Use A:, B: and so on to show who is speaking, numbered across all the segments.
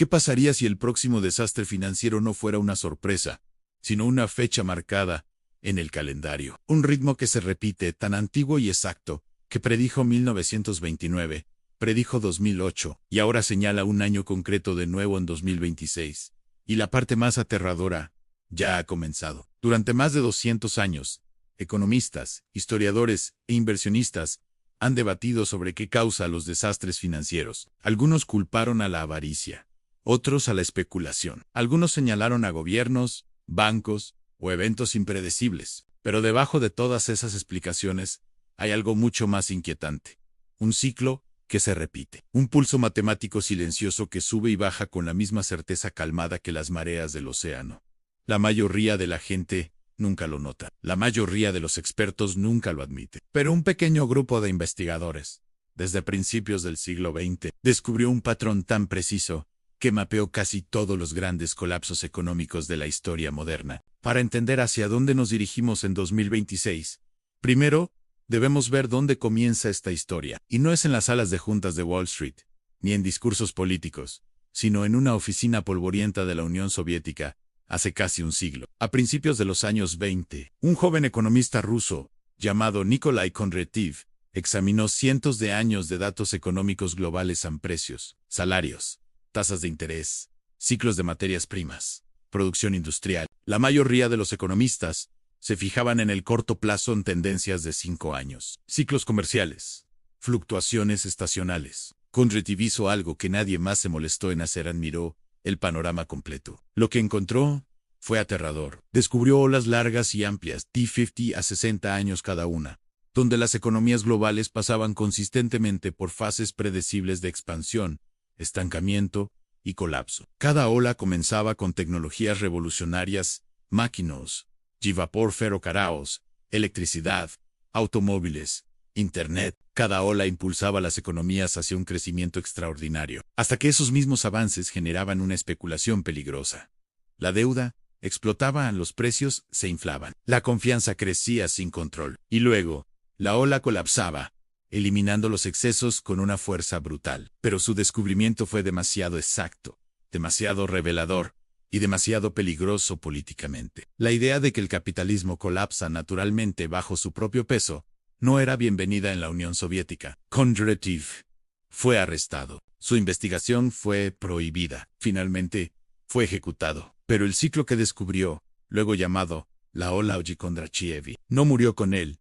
A: ¿Qué pasaría si el próximo desastre financiero no fuera una sorpresa, sino una fecha marcada en el calendario? Un ritmo que se repite, tan antiguo y exacto, que predijo 1929, predijo 2008, y ahora señala un año concreto de nuevo en 2026. Y la parte más aterradora ya ha comenzado. Durante más de 200 años, economistas, historiadores e inversionistas han debatido sobre qué causa los desastres financieros. Algunos culparon a la avaricia, otros a la especulación. Algunos señalaron a gobiernos, bancos o eventos impredecibles. Pero debajo de todas esas explicaciones hay algo mucho más inquietante. Un ciclo que se repite. Un pulso matemático silencioso que sube y baja con la misma certeza calmada que las mareas del océano. La mayoría de la gente nunca lo nota. La mayoría de los expertos nunca lo admite. Pero un pequeño grupo de investigadores, desde principios del siglo XX, descubrió un patrón tan preciso que mapeó casi todos los grandes colapsos económicos de la historia moderna. Para entender hacia dónde nos dirigimos en 2026, primero, debemos ver dónde comienza esta historia. Y no es en las salas de juntas de Wall Street, ni en discursos políticos, sino en una oficina polvorienta de la Unión Soviética, hace casi un siglo. A principios de los años 20, un joven economista ruso, llamado Nikolai Kondratiev, examinó cientos de años de datos económicos globales en precios, salarios, tasas de interés, ciclos de materias primas, producción industrial. La mayoría de los economistas se fijaban en el corto plazo en tendencias de 5 años, ciclos comerciales, fluctuaciones estacionales. Kondratiev hizo algo que nadie más se molestó en hacer: admiró el panorama completo. Lo que encontró fue aterrador. Descubrió olas largas y amplias, de 50 a 60 años cada una, donde las economías globales pasaban consistentemente por fases predecibles de expansión, estancamiento y colapso. Cada ola comenzaba con tecnologías revolucionarias, máquinas, vapor ferrocarriles, electricidad, automóviles, Internet. Cada ola impulsaba las economías hacia un crecimiento extraordinario, hasta que esos mismos avances generaban una especulación peligrosa. La deuda explotaba, los precios se inflaban, la confianza crecía sin control, y luego, la ola colapsaba, eliminando los excesos con una fuerza brutal. Pero su descubrimiento fue demasiado exacto, demasiado revelador, y demasiado peligroso políticamente. La idea de que el capitalismo colapsa naturalmente bajo su propio peso no era bienvenida en la Unión Soviética. Kondratiev fue arrestado. Su investigación fue prohibida. Finalmente, fue ejecutado. Pero el ciclo que descubrió, luego llamado la ola Kondratiev, no murió con él.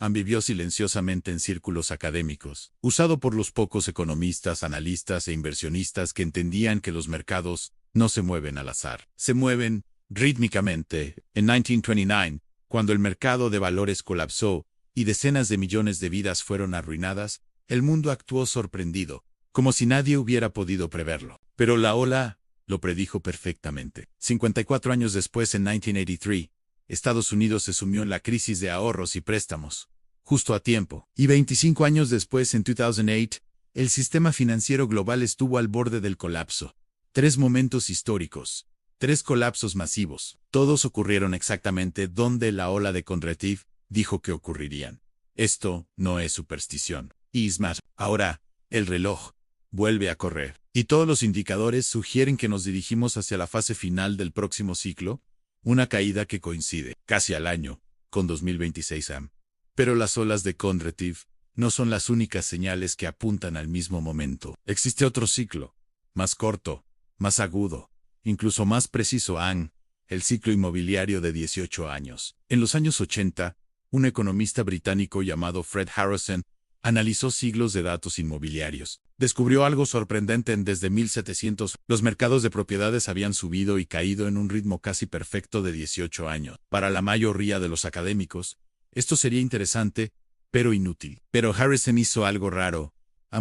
A: Vivió silenciosamente en círculos académicos, usado por los pocos economistas, analistas e inversionistas que entendían que los mercados no se mueven al azar, se mueven rítmicamente. En 1929, cuando el mercado de valores colapsó y decenas de millones de vidas fueron arruinadas, el mundo actuó sorprendido, como si nadie hubiera podido preverlo. Pero la ola lo predijo perfectamente. 54 años después, en 1983, Estados Unidos se sumió en la crisis de ahorros y préstamos, justo a tiempo. Y 25 años después, en 2008, el sistema financiero global estuvo al borde del colapso. 3 momentos históricos, 3 colapsos masivos. Todos ocurrieron exactamente donde la ola de Kondratiev dijo que ocurrirían. Esto no es superstición. Y es más, ahora, el reloj vuelve a correr. Y todos los indicadores sugieren que nos dirigimos hacia la fase final del próximo ciclo, una caída que coincide, casi al año, con 2026 AM. Pero las olas de Kondratiev no son las únicas señales que apuntan al mismo momento. Existe otro ciclo, más corto, más agudo, incluso más preciso AM, el ciclo inmobiliario de 18 años. En los años 80, un economista británico llamado Fred Harrison analizó siglos de datos inmobiliarios. Descubrió algo sorprendente. Desde 1700, los mercados de propiedades habían subido y caído en un ritmo casi perfecto de 18 años. Para la mayoría de los académicos, esto sería interesante, pero inútil. Pero Harrison hizo algo raro.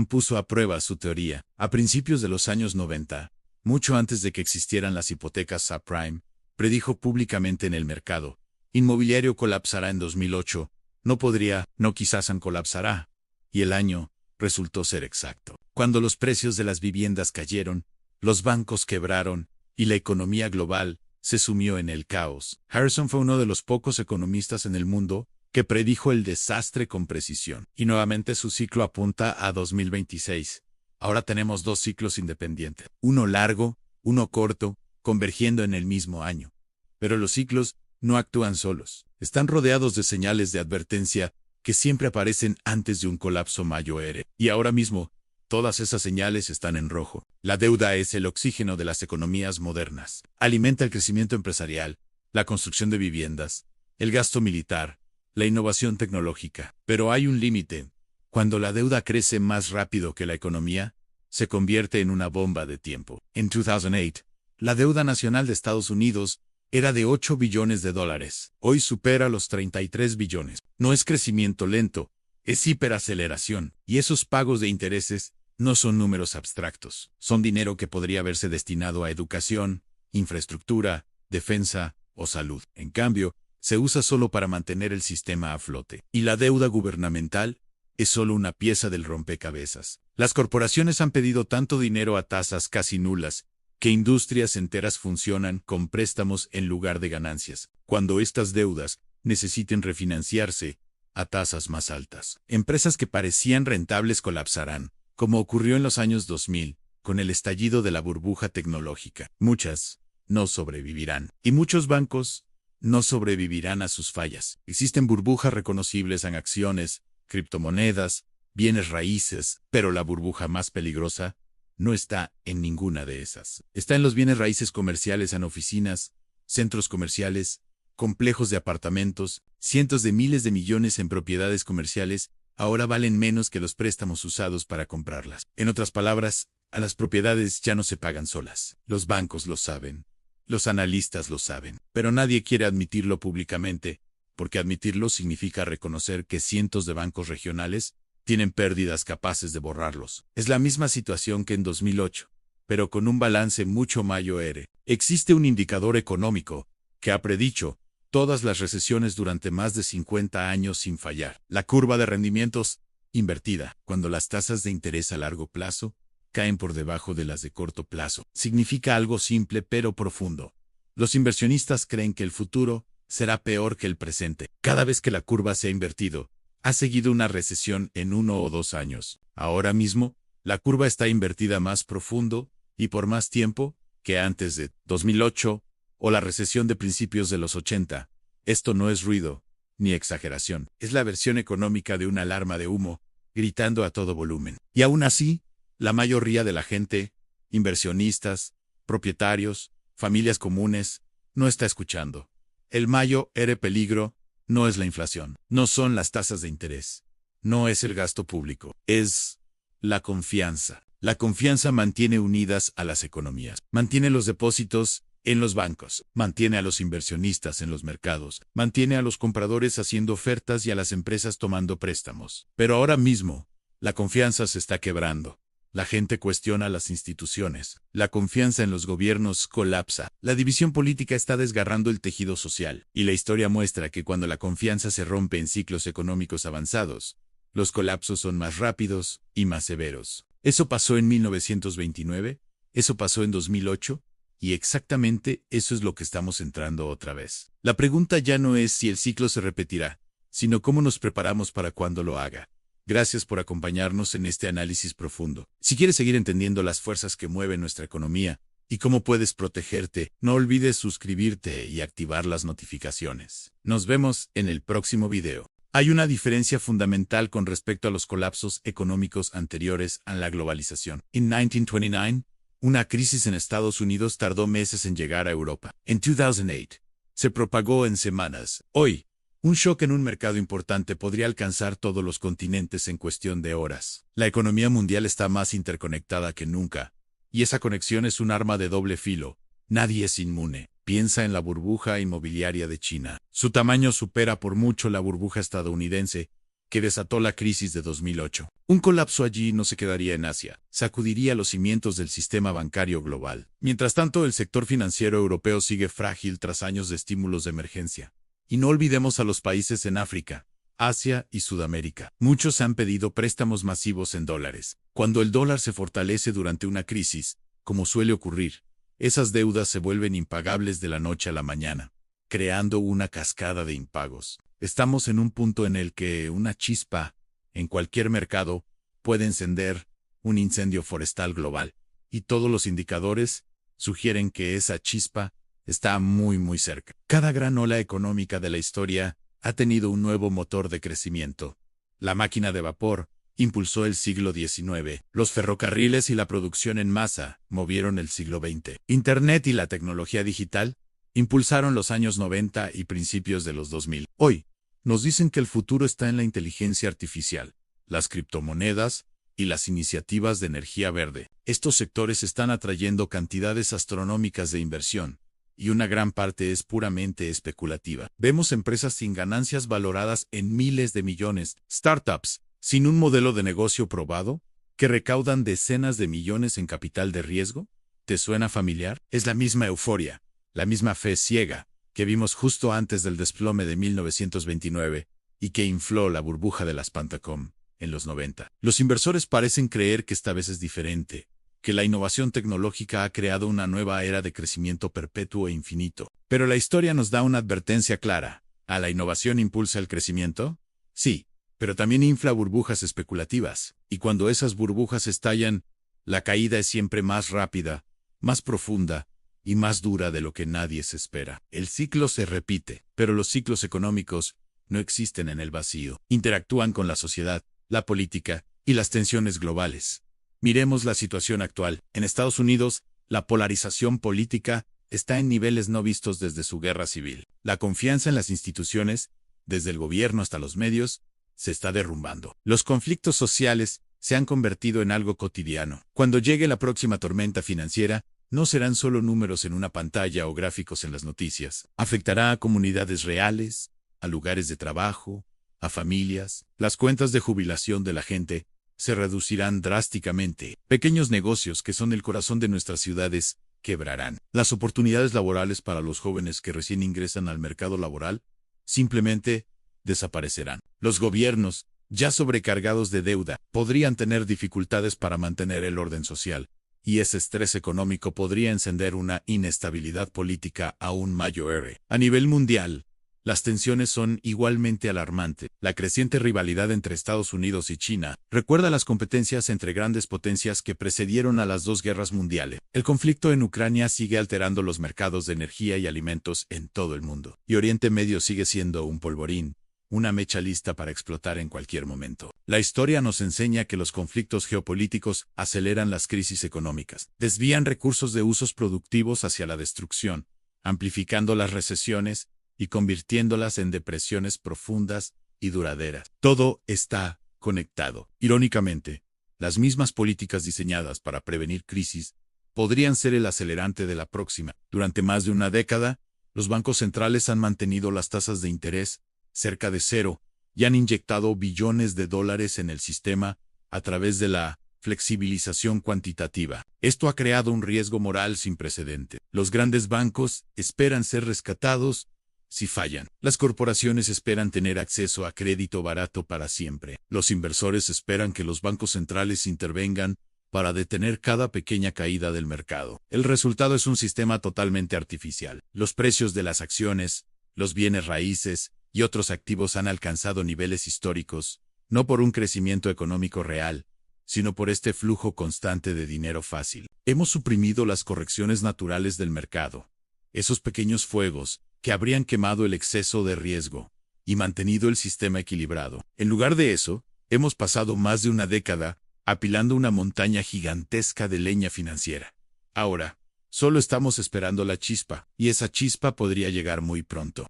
A: Puso a prueba su teoría. A principios de los años 90, mucho antes de que existieran las hipotecas subprime, predijo públicamente en el mercado: inmobiliario colapsará en 2008. No quizás colapsará. Y el año resultó ser exacto. Cuando los precios de las viviendas cayeron, los bancos quebraron y la economía global se sumió en el caos. Harrison fue uno de los pocos economistas en el mundo que predijo el desastre con precisión. Y nuevamente su ciclo apunta a 2026. Ahora tenemos 2 ciclos independientes. Uno largo uno corto, convergiendo en el mismo año. Pero los ciclos no actúan solos. Están rodeados de señales de advertencia que siempre aparecen antes de un colapso mayor. Y ahora mismo, todas esas señales están en rojo. La deuda es el oxígeno de las economías modernas. Alimenta el crecimiento empresarial, la construcción de viviendas, el gasto militar, la innovación tecnológica. Pero hay un límite. Cuando la deuda crece más rápido que la economía, se convierte en una bomba de tiempo. En 2008, la deuda nacional de Estados Unidos era de 8 billones de dólares. Hoy supera los 33 billones. No es crecimiento lento, es hiperaceleración. Y esos pagos de intereses no son números abstractos. Son dinero que podría haberse destinado a educación, infraestructura, defensa o salud. En cambio, se usa solo para mantener el sistema a flote. Y la deuda gubernamental es solo una pieza del rompecabezas. Las corporaciones han pedido tanto dinero a tasas casi nulas que industrias enteras funcionan con préstamos en lugar de ganancias, cuando estas deudas necesiten refinanciarse a tasas más altas. Empresas que parecían rentables colapsarán, como ocurrió en los años 2000, con el estallido de la burbuja tecnológica. Muchas no sobrevivirán. Y muchos bancos no sobrevivirán a sus fallas. Existen burbujas reconocibles en acciones, criptomonedas, bienes raíces, pero la burbuja más peligrosa no está en ninguna de esas. Está en los bienes raíces comerciales en oficinas, centros comerciales, complejos de apartamentos, cientos de miles de millones en propiedades comerciales ahora valen menos que los préstamos usados para comprarlas. En otras palabras, a las propiedades ya no se pagan solas. Los bancos lo saben. Los analistas lo saben. Pero nadie quiere admitirlo públicamente, porque admitirlo significa reconocer que cientos de bancos regionales tienen pérdidas capaces de borrarlos. Es la misma situación que en 2008, pero con un balance mucho mayor. Existe un indicador económico que ha predicho todas las recesiones durante más de 50 años sin fallar. La curva de rendimientos invertida, cuando las tasas de interés a largo plazo caen por debajo de las de corto plazo. Significa algo simple pero profundo. Los inversionistas creen que el futuro será peor que el presente. Cada vez que la curva se ha invertido, ha seguido una recesión en 1 o 2 años. Ahora mismo, la curva está invertida más profundo y por más tiempo que antes de 2008 o la recesión de principios de los 80. Esto no es ruido ni exageración. Es la versión económica de una alarma de humo, gritando a todo volumen. Y aún así, la mayoría de la gente, inversionistas, propietarios, familias comunes, no está escuchando. El mayor peligro no es la inflación, no son las tasas de interés, no es el gasto público, es la confianza. La confianza mantiene unidas a las economías, mantiene los depósitos en los bancos, mantiene a los inversionistas en los mercados, mantiene a los compradores haciendo ofertas y a las empresas tomando préstamos. Pero ahora mismo, la confianza se está quebrando. La gente cuestiona las instituciones. La confianza en los gobiernos colapsa. La división política está desgarrando el tejido social. Y la historia muestra que cuando la confianza se rompe en ciclos económicos avanzados, los colapsos son más rápidos y más severos. Eso pasó en 1929, eso pasó en 2008, y exactamente eso es lo que estamos entrando otra vez. La pregunta ya no es si el ciclo se repetirá, sino cómo nos preparamos para cuando lo haga. Gracias por acompañarnos en este análisis profundo. Si quieres seguir entendiendo las fuerzas que mueven nuestra economía y cómo puedes protegerte, no olvides suscribirte y activar las notificaciones. Nos vemos en el próximo video. Hay una diferencia fundamental con respecto a los colapsos económicos anteriores a la globalización. En 1929, una crisis en Estados Unidos tardó meses en llegar a Europa. En 2008, se propagó en semanas. Hoy, un shock en un mercado importante podría alcanzar todos los continentes en cuestión de horas. La economía mundial está más interconectada que nunca, y esa conexión es un arma de doble filo. Nadie es inmune. Piensa en la burbuja inmobiliaria de China. Su tamaño supera por mucho la burbuja estadounidense, que desató la crisis de 2008. Un colapso allí no se quedaría en Asia, sacudiría los cimientos del sistema bancario global. Mientras tanto, el sector financiero europeo sigue frágil tras años de estímulos de emergencia. Y no olvidemos a los países en África, Asia y Sudamérica. Muchos han pedido préstamos masivos en dólares. Cuando el dólar se fortalece durante una crisis, como suele ocurrir, esas deudas se vuelven impagables de la noche a la mañana, creando una cascada de impagos. Estamos en un punto en el que una chispa, en cualquier mercado, puede encender un incendio forestal global. Y todos los indicadores sugieren que esa chispa está muy cerca. Cada gran ola económica de la historia ha tenido un nuevo motor de crecimiento. La máquina de vapor impulsó el siglo XIX. Los ferrocarriles y la producción en masa movieron el siglo XX. Internet y la tecnología digital impulsaron los años 90 y principios de los 2000. Hoy, nos dicen que el futuro está en la inteligencia artificial, las criptomonedas y las iniciativas de energía verde. Estos sectores están atrayendo cantidades astronómicas de inversión, y una gran parte es puramente especulativa. Vemos empresas sin ganancias valoradas en miles de millones, startups sin un modelo de negocio probado, que recaudan decenas de millones en capital de riesgo. ¿Te suena familiar? Es la misma euforia, la misma fe ciega que vimos justo antes del desplome de 1929 y que infló la burbuja de las Pantacom en los 90. Los inversores parecen creer que esta vez es diferente, que la innovación tecnológica ha creado una nueva era de crecimiento perpetuo e infinito. Pero la historia nos da una advertencia clara. ¿A la innovación impulsa el crecimiento? Sí, pero también infla burbujas especulativas. Y cuando esas burbujas estallan, la caída es siempre más rápida, más profunda y más dura de lo que nadie se espera. El ciclo se repite, pero los ciclos económicos no existen en el vacío. Interactúan con la sociedad, la política y las tensiones globales. Miremos la situación actual. En Estados Unidos, la polarización política está en niveles no vistos desde su guerra civil. La confianza en las instituciones, desde el gobierno hasta los medios, se está derrumbando. Los conflictos sociales se han convertido en algo cotidiano. Cuando llegue la próxima tormenta financiera, no serán solo números en una pantalla o gráficos en las noticias. Afectará a comunidades reales, a lugares de trabajo, a familias. Las cuentas de jubilación de la gente se reducirán drásticamente. Pequeños negocios que son el corazón de nuestras ciudades quebrarán. Las oportunidades laborales para los jóvenes que recién ingresan al mercado laboral simplemente desaparecerán. Los gobiernos, ya sobrecargados de deuda, podrían tener dificultades para mantener el orden social, y ese estrés económico podría encender una inestabilidad política aún mayor. A nivel mundial, las tensiones son igualmente alarmantes. La creciente rivalidad entre Estados Unidos y China recuerda las competencias entre grandes potencias que precedieron a las dos guerras mundiales. El conflicto en Ucrania sigue alterando los mercados de energía y alimentos en todo el mundo. Y Oriente Medio sigue siendo un polvorín, una mecha lista para explotar en cualquier momento. La historia nos enseña que los conflictos geopolíticos aceleran las crisis económicas, desvían recursos de usos productivos hacia la destrucción, amplificando las recesiones y convirtiéndolas en depresiones profundas y duraderas. Todo está conectado. Irónicamente, las mismas políticas diseñadas para prevenir crisis podrían ser el acelerante de la próxima. Durante más de una década, los bancos centrales han mantenido las tasas de interés cerca de cero y han inyectado billones de dólares en el sistema a través de la flexibilización cuantitativa. Esto ha creado un riesgo moral sin precedente. Los grandes bancos esperan ser rescatados si fallan. Las corporaciones esperan tener acceso a crédito barato para siempre. Los inversores esperan que los bancos centrales intervengan para detener cada pequeña caída del mercado. El resultado es un sistema totalmente artificial. Los precios de las acciones, los bienes raíces y otros activos han alcanzado niveles históricos, no por un crecimiento económico real, sino por este flujo constante de dinero fácil. Hemos suprimido las correcciones naturales del mercado, esos pequeños fuegos que habrían quemado el exceso de riesgo y mantenido el sistema equilibrado. En lugar de eso, hemos pasado más de una década apilando una montaña gigantesca de leña financiera. Ahora, solo estamos esperando la chispa, y esa chispa podría llegar muy pronto.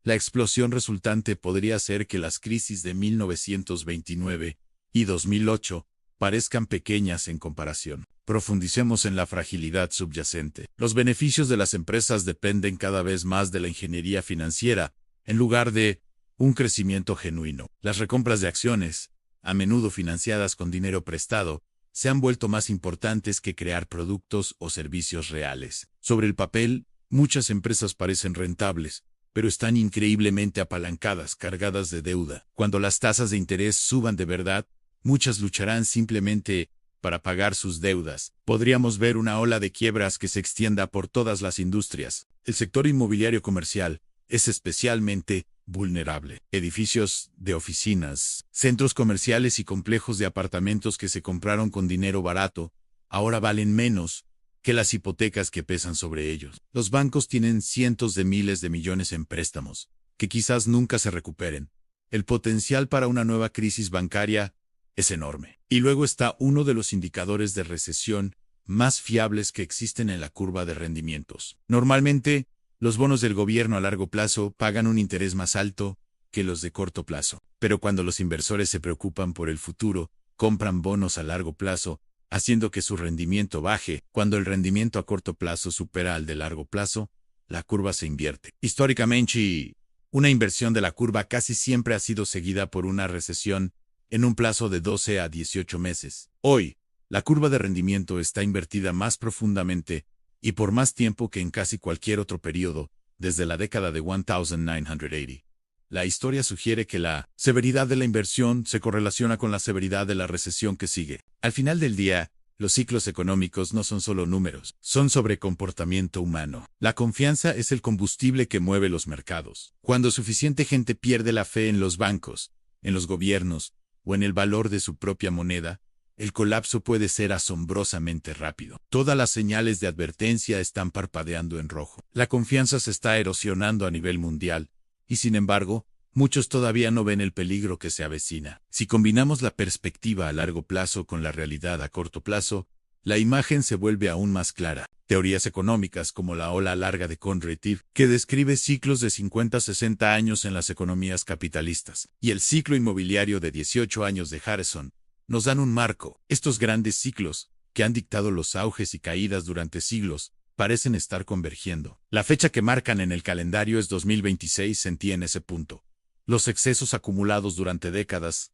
A: La explosión resultante podría hacer que las crisis de 1929 y 2008 parezcan pequeñas en comparación. Profundicemos en la fragilidad subyacente. Los beneficios de las empresas dependen cada vez más de la ingeniería financiera, en lugar de un crecimiento genuino. Las recompras de acciones, a menudo financiadas con dinero prestado, se han vuelto más importantes que crear productos o servicios reales. Sobre el papel, muchas empresas parecen rentables, pero están increíblemente apalancadas, cargadas de deuda. Cuando las tasas de interés suban de verdad, muchas lucharán simplemente para pagar sus deudas. Podríamos ver una ola de quiebras que se extienda por todas las industrias. El sector inmobiliario comercial es especialmente vulnerable. Edificios de oficinas, centros comerciales y complejos de apartamentos que se compraron con dinero barato, ahora valen menos que las hipotecas que pesan sobre ellos. Los bancos tienen cientos de miles de millones en préstamos, que quizás nunca se recuperen. El potencial para una nueva crisis bancaria es enorme. Y luego está uno de los indicadores de recesión más fiables que existen en la curva de rendimientos. Normalmente, los bonos del gobierno a largo plazo pagan un interés más alto que los de corto plazo. Pero cuando los inversores se preocupan por el futuro, compran bonos a largo plazo, haciendo que su rendimiento baje. Cuando el rendimiento a corto plazo supera al de largo plazo, la curva se invierte. Históricamente, una inversión de la curva casi siempre ha sido seguida por una recesión en un plazo de 12 a 18 meses. Hoy, la curva de rendimiento está invertida más profundamente y por más tiempo que en casi cualquier otro periodo, desde la década de 1980. La historia sugiere que la severidad de la inversión se correlaciona con la severidad de la recesión que sigue. Al final del día, los ciclos económicos no son solo números, son sobre comportamiento humano. La confianza es el combustible que mueve los mercados. Cuando suficiente gente pierde la fe en los bancos, en los gobiernos o en el valor de su propia moneda, el colapso puede ser asombrosamente rápido. Todas las señales de advertencia están parpadeando en rojo. La confianza se está erosionando a nivel mundial, y sin embargo, muchos todavía no ven el peligro que se avecina. Si combinamos la perspectiva a largo plazo con la realidad a corto plazo, la imagen se vuelve aún más clara. Teorías económicas como la ola larga de Conrad, que describe ciclos de 50-60 años en las economías capitalistas, y el ciclo inmobiliario de 18 años de Harrison, nos dan un marco. Estos grandes ciclos, que han dictado los auges y caídas durante siglos, parecen estar convergiendo. La fecha que marcan en el calendario es 2026, sentí en ese punto. Los excesos acumulados durante décadas,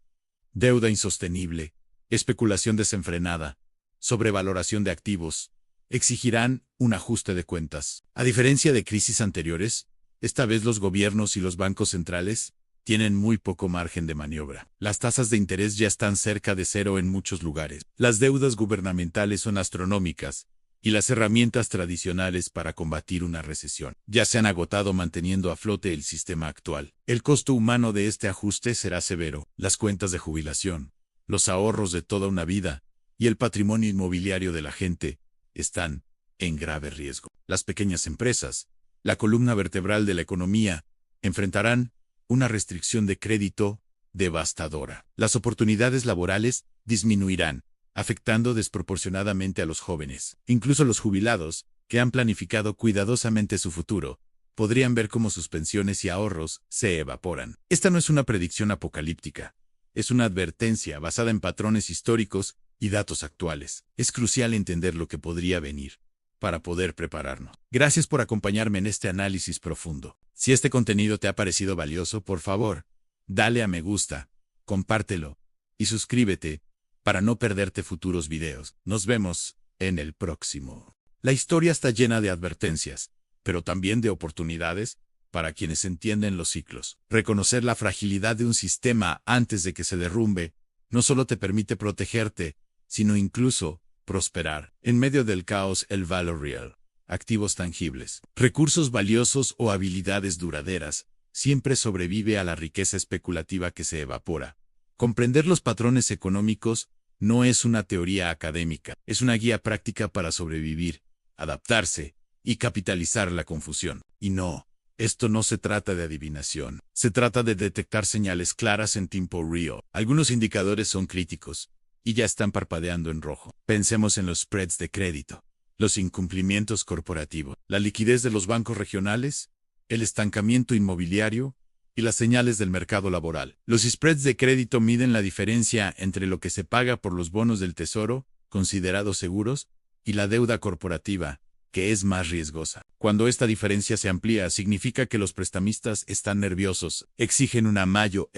A: deuda insostenible, especulación desenfrenada, sobrevaloración de activos, exigirán un ajuste de cuentas. A diferencia de crisis anteriores, esta vez los gobiernos y los bancos centrales tienen muy poco margen de maniobra. Las tasas de interés ya están cerca de cero en muchos lugares. Las deudas gubernamentales son astronómicas, y las herramientas tradicionales para combatir una recesión ya se han agotado manteniendo a flote el sistema actual. El costo humano de este ajuste será severo. Las cuentas de jubilación, los ahorros de toda una vida y el patrimonio inmobiliario de la gente están en grave riesgo. Las pequeñas empresas, la columna vertebral de la economía, enfrentarán una restricción de crédito devastadora. Las oportunidades laborales disminuirán, afectando desproporcionadamente a los jóvenes. Incluso los jubilados, que han planificado cuidadosamente su futuro, podrían ver cómo sus pensiones y ahorros se evaporan. Esta no es una predicción apocalíptica, es una advertencia basada en patrones históricos y datos actuales. Es crucial entender lo que podría venir para poder prepararnos. Gracias por acompañarme en este análisis profundo. Si este contenido te ha parecido valioso, por favor, dale a me gusta, compártelo y suscríbete para no perderte futuros videos. Nos vemos en el próximo. La historia está llena de advertencias, pero también de oportunidades para quienes entienden los ciclos. Reconocer la fragilidad de un sistema antes de que se derrumbe no solo te permite protegerte, sino incluso prosperar. En medio del caos, el valor real, activos tangibles, recursos valiosos o habilidades duraderas, siempre sobrevive a la riqueza especulativa que se evapora. Comprender los patrones económicos no es una teoría académica, es una guía práctica para sobrevivir, adaptarse y capitalizar la confusión. Y no, esto no se trata de adivinación, se trata de detectar señales claras en tiempo real. Algunos indicadores son críticos y ya están parpadeando en rojo. Pensemos en los spreads de crédito, los incumplimientos corporativos, la liquidez de los bancos regionales, el estancamiento inmobiliario y las señales del mercado laboral. Los spreads de crédito miden la diferencia entre lo que se paga por los bonos del tesoro, considerados seguros, y la deuda corporativa, que es más riesgosa. Cuando esta diferencia se amplía, significa que los prestamistas están nerviosos, exigen una mayor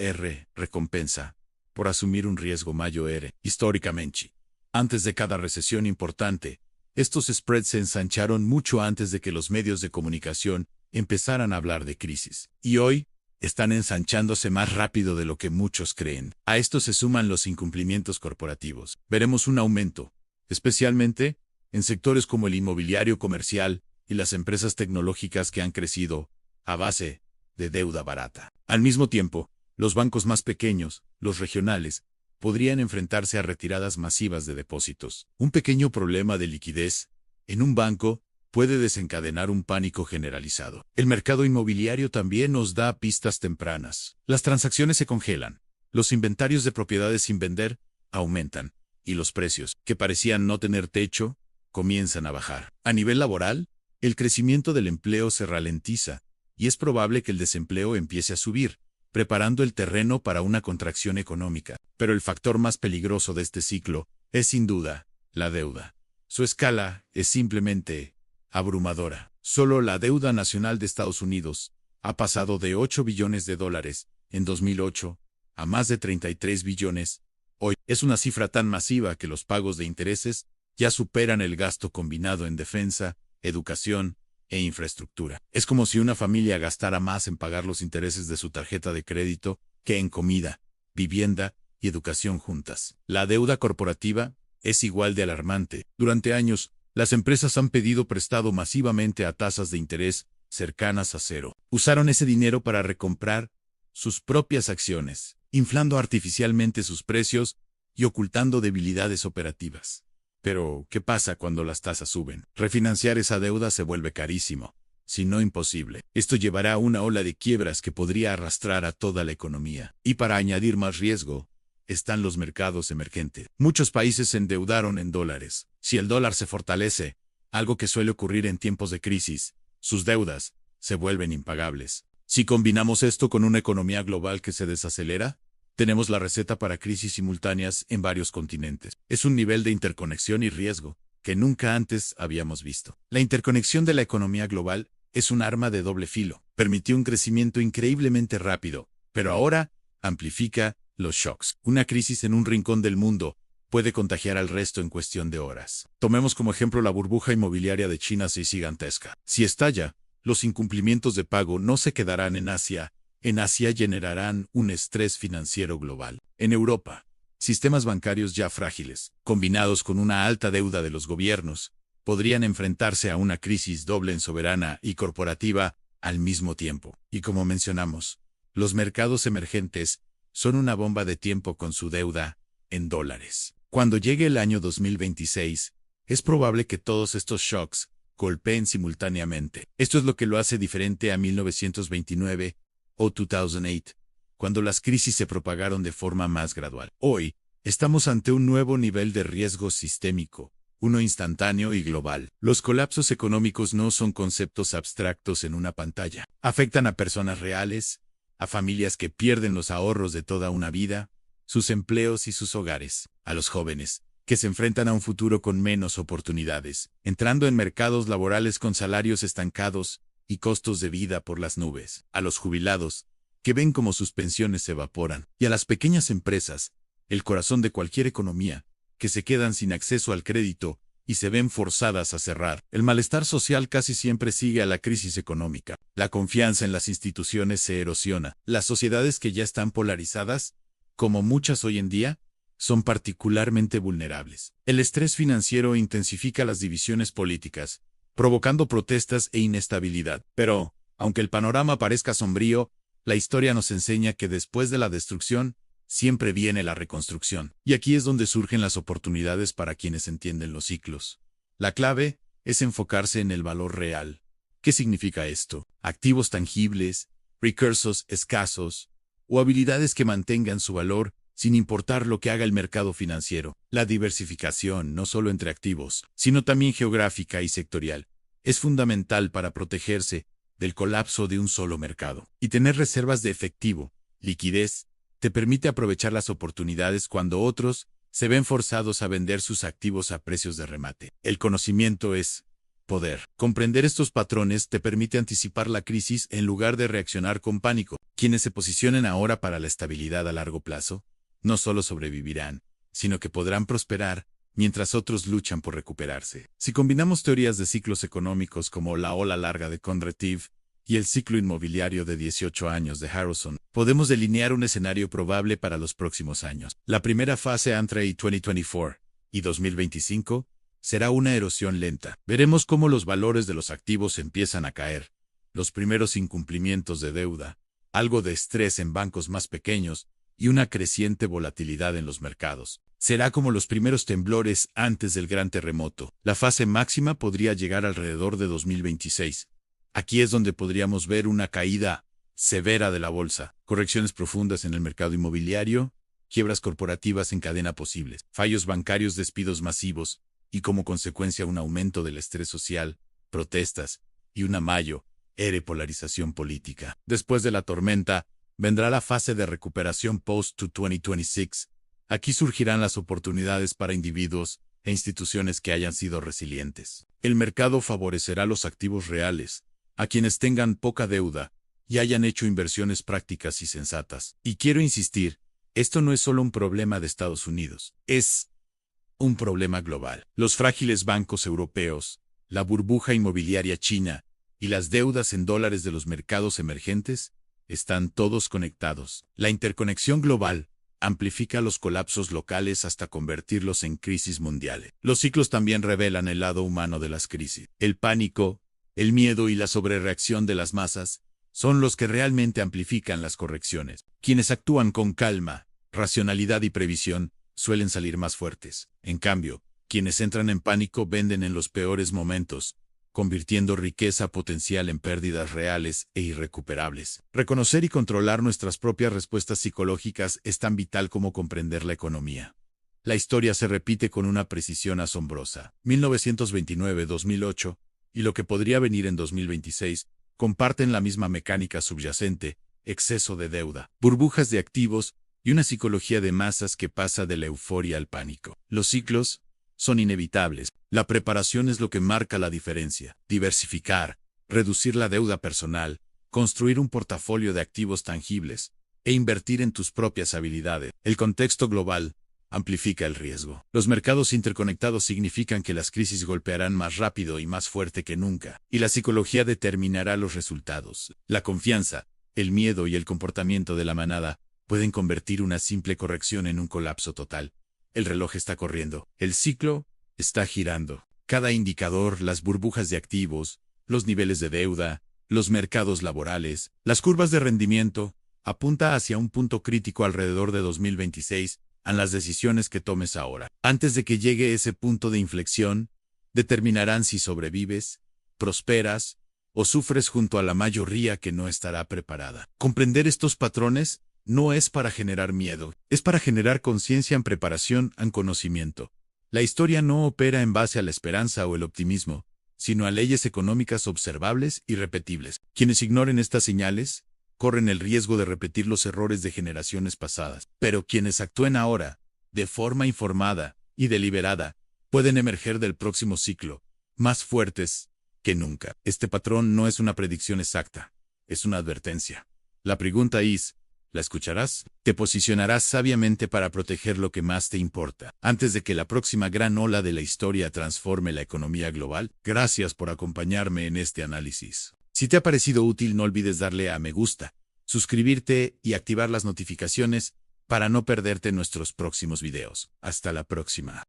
A: recompensa por asumir un riesgo mayor. Históricamente, antes de cada recesión importante, estos spreads se ensancharon mucho antes de que los medios de comunicación empezaran a hablar de crisis. Y hoy, están ensanchándose más rápido de lo que muchos creen. A esto se suman los incumplimientos corporativos. Veremos un aumento, especialmente en sectores como el inmobiliario comercial y las empresas tecnológicas que han crecido a base de deuda barata. Al mismo tiempo, los bancos más pequeños, los regionales, podrían enfrentarse a retiradas masivas de depósitos. Un pequeño problema de liquidez en un banco puede desencadenar un pánico generalizado. El mercado inmobiliario también nos da pistas tempranas. Las transacciones se congelan, los inventarios de propiedades sin vender aumentan, y los precios, que parecían no tener techo, comienzan a bajar. A nivel laboral, el crecimiento del empleo se ralentiza, y es probable que el desempleo empiece a subir, preparando el terreno para una contracción económica. Pero el factor más peligroso de este ciclo es sin duda la deuda. Su escala es simplemente abrumadora. Solo la deuda nacional de Estados Unidos ha pasado de 8 billones de dólares en 2008 a más de 33 billones. Hoy es una cifra tan masiva que los pagos de intereses ya superan el gasto combinado en defensa, educación e infraestructura. Es como si una familia gastara más en pagar los intereses de su tarjeta de crédito que en comida, vivienda y educación juntas. La deuda corporativa es igual de alarmante. Durante años, las empresas han pedido prestado masivamente a tasas de interés cercanas a cero. Usaron ese dinero para recomprar sus propias acciones, inflando artificialmente sus precios y ocultando debilidades operativas. Pero, ¿qué pasa cuando las tasas suben? Refinanciar esa deuda se vuelve carísimo, si no imposible. Esto llevará a una ola de quiebras que podría arrastrar a toda la economía. Y para añadir más riesgo, están los mercados emergentes. Muchos países se endeudaron en dólares. Si el dólar se fortalece, algo que suele ocurrir en tiempos de crisis, sus deudas se vuelven impagables. Si combinamos esto con una economía global que se desacelera, tenemos la receta para crisis simultáneas en varios continentes. Es un nivel de interconexión y riesgo que nunca antes habíamos visto. La interconexión de la economía global es un arma de doble filo. Permitió un crecimiento increíblemente rápido, pero ahora amplifica los shocks. Una crisis en un rincón del mundo puede contagiar al resto en cuestión de horas. Tomemos como ejemplo la burbuja inmobiliaria de China es gigantesca. Si estalla, los incumplimientos de pago no se quedarán en Asia. En Asia generarán un estrés financiero global. En Europa, sistemas bancarios ya frágiles, combinados con una alta deuda de los gobiernos, podrían enfrentarse a una crisis doble en soberana y corporativa al mismo tiempo. Y como mencionamos, los mercados emergentes son una bomba de tiempo con su deuda en dólares. Cuando llegue el año 2026, es probable que todos estos shocks golpeen simultáneamente. Esto es lo que lo hace diferente a 1929 o 2008, cuando las crisis se propagaron de forma más gradual. Hoy, estamos ante un nuevo nivel de riesgo sistémico, uno instantáneo y global. Los colapsos económicos no son conceptos abstractos en una pantalla. Afectan a personas reales, a familias que pierden los ahorros de toda una vida, sus empleos y sus hogares, a los jóvenes, que se enfrentan a un futuro con menos oportunidades, entrando en mercados laborales con salarios estancados y costos de vida por las nubes, a los jubilados, que ven cómo sus pensiones se evaporan, y a las pequeñas empresas, el corazón de cualquier economía, que se quedan sin acceso al crédito y se ven forzadas a cerrar. El malestar social casi siempre sigue a la crisis económica. La confianza en las instituciones se erosiona. Las sociedades que ya están polarizadas, como muchas hoy en día, son particularmente vulnerables. El estrés financiero intensifica las divisiones políticas, provocando protestas e inestabilidad. Pero, aunque el panorama parezca sombrío, la historia nos enseña que después de la destrucción, siempre viene la reconstrucción. Y aquí es donde surgen las oportunidades para quienes entienden los ciclos. La clave es enfocarse en el valor real. ¿Qué significa esto? Activos tangibles, recursos escasos, o habilidades que mantengan su valor sin importar lo que haga el mercado financiero. La diversificación, no solo entre activos, sino también geográfica y sectorial, es fundamental para protegerse del colapso de un solo mercado. Y tener reservas de efectivo, liquidez, te permite aprovechar las oportunidades cuando otros se ven forzados a vender sus activos a precios de remate. El conocimiento es poder. Comprender estos patrones te permite anticipar la crisis en lugar de reaccionar con pánico. Quienes se posicionen ahora para la estabilidad a largo plazo, no solo sobrevivirán, sino que podrán prosperar, mientras otros luchan por recuperarse. Si combinamos teorías de ciclos económicos como la ola larga de Kondratiev y el ciclo inmobiliario de 18 años de Harrison, podemos delinear un escenario probable para los próximos años. La primera fase entre 2024 y 2025 será una erosión lenta. Veremos cómo los valores de los activos empiezan a caer, los primeros incumplimientos de deuda, algo de estrés en bancos más pequeños, y una creciente volatilidad en los mercados. Será como los primeros temblores antes del gran terremoto. La fase máxima podría llegar alrededor de 2026. Aquí es donde podríamos ver una caída severa de la bolsa, correcciones profundas en el mercado inmobiliario, quiebras corporativas en cadena posibles, fallos bancarios, despidos masivos y como consecuencia un aumento del estrés social, protestas y una polarización política. Después de la tormenta, vendrá la fase de recuperación post-2026. Aquí surgirán las oportunidades para individuos e instituciones que hayan sido resilientes. El mercado favorecerá los activos reales, a quienes tengan poca deuda y hayan hecho inversiones prácticas y sensatas. Y quiero insistir, esto no es solo un problema de Estados Unidos, es un problema global. Los frágiles bancos europeos, la burbuja inmobiliaria china y las deudas en dólares de los mercados emergentes están todos conectados. La interconexión global amplifica los colapsos locales hasta convertirlos en crisis mundiales. Los ciclos también revelan el lado humano de las crisis. El pánico, el miedo y la sobrereacción de las masas son los que realmente amplifican las correcciones. Quienes actúan con calma, racionalidad y previsión suelen salir más fuertes. En cambio, quienes entran en pánico venden en los peores momentos, convirtiendo riqueza potencial en pérdidas reales e irrecuperables. Reconocer y controlar nuestras propias respuestas psicológicas es tan vital como comprender la economía. La historia se repite con una precisión asombrosa. 1929-2008 y lo que podría venir en 2026 comparten la misma mecánica subyacente, exceso de deuda, burbujas de activos y una psicología de masas que pasa de la euforia al pánico. Los ciclos son inevitables. La preparación es lo que marca la diferencia. Diversificar, reducir la deuda personal, construir un portafolio de activos tangibles e invertir en tus propias habilidades. El contexto global amplifica el riesgo. Los mercados interconectados significan que las crisis golpearán más rápido y más fuerte que nunca, y la psicología determinará los resultados. La confianza, el miedo y el comportamiento de la manada pueden convertir una simple corrección en un colapso total. El reloj está corriendo. El ciclo está girando. Cada indicador, las burbujas de activos, los niveles de deuda, los mercados laborales, las curvas de rendimiento, apunta hacia un punto crítico alrededor de 2026 en las decisiones que tomes ahora. Antes de que llegue ese punto de inflexión, determinarán si sobrevives, prosperas o sufres junto a la mayoría que no estará preparada. Comprender estos patrones no es para generar miedo, es para generar conciencia en preparación en conocimiento. La historia no opera en base a la esperanza o el optimismo, sino a leyes económicas observables y repetibles. Quienes ignoren estas señales, corren el riesgo de repetir los errores de generaciones pasadas. Pero quienes actúen ahora, de forma informada y deliberada, pueden emerger del próximo ciclo, más fuertes que nunca. Este patrón no es una predicción exacta, es una advertencia. La pregunta es, ¿la escucharás? ¿Te posicionarás sabiamente para proteger lo que más te importa, antes de que la próxima gran ola de la historia transforme la economía global? Gracias por acompañarme en este análisis. Si te ha parecido útil, no olvides darle a me gusta, suscribirte y activar las notificaciones para no perderte nuestros próximos videos. Hasta la próxima.